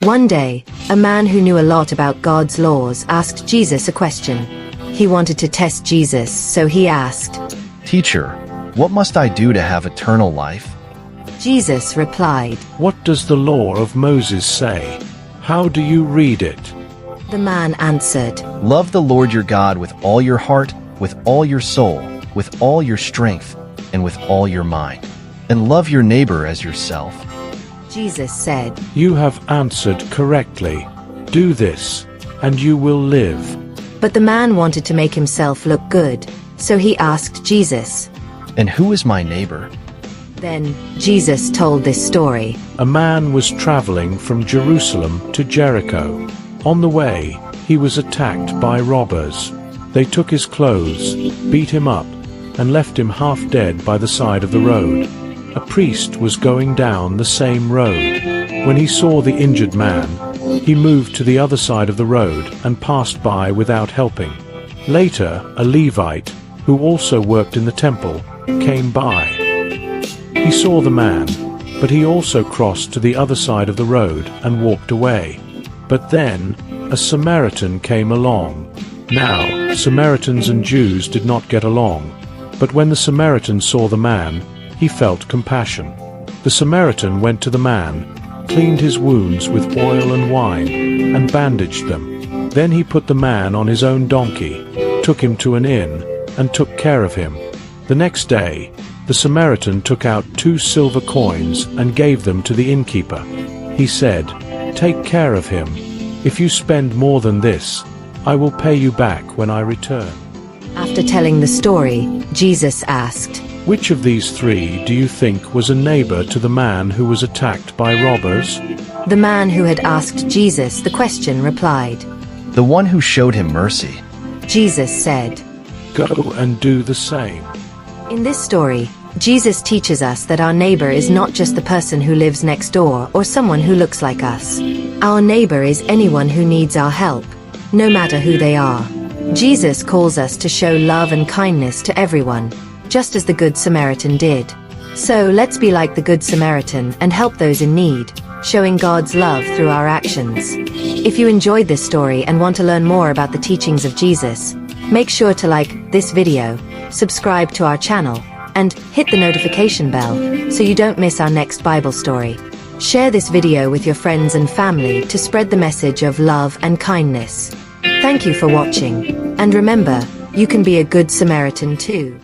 One day, a man who knew a lot about God's laws asked Jesus a question. He wanted to test Jesus, so he asked, "Teacher, what must I do to have eternal life?" Jesus replied, "What does the law of Moses say? How do you read it?" The man answered, "Love the Lord your God with all your heart, with all your soul, with all your strength, and with all your mind. And love your neighbor as yourself." Jesus said, "You have answered correctly. Do this, and you will live." But the man wanted to make himself look good, so he asked Jesus. "And who is my neighbor?" Then Jesus told this story. A man was traveling from Jerusalem to Jericho. On the way, he was attacked by robbers. They took his clothes, beat him up, and left him half dead by the side of the road. A priest was going down the same road. When he saw the injured man, he moved to the other side of the road and passed by without helping. Later, a Levite, who also worked in the temple, came by. He saw the man, but he also crossed to the other side of the road and walked away. But then, a Samaritan came along. Now, Samaritans and Jews did not get along, but when the Samaritan saw the man, he felt compassion. The Samaritan went to the man, cleaned his wounds with oil and wine, and bandaged them. Then he put the man on his own donkey, took him to an inn, and took care of him. The next day, the Samaritan took out 2 silver coins and gave them to the innkeeper. He said, "Take care of him. If you spend more than this, I will pay you back when I return." After telling the story, Jesus asked, "Which of these 3 do you think was a neighbor to the man who was attacked by robbers?" The man who had asked Jesus the question replied. "The one who showed him mercy." Jesus said, "Go and do the same." In this story, Jesus teaches us that our neighbor is not just the person who lives next door or someone who looks like us. Our neighbor is anyone who needs our help, no matter who they are. Jesus calls us to show love and kindness to everyone, just as the Good Samaritan did. So let's be like the Good Samaritan and help those in need, showing God's love through our actions. If you enjoyed this story and want to learn more about the teachings of Jesus, make sure to like this video, subscribe to our channel, and hit the notification bell so you don't miss our next Bible story. Share this video with your friends and family to spread the message of love and kindness. Thank you for watching, and remember, you can be a Good Samaritan too.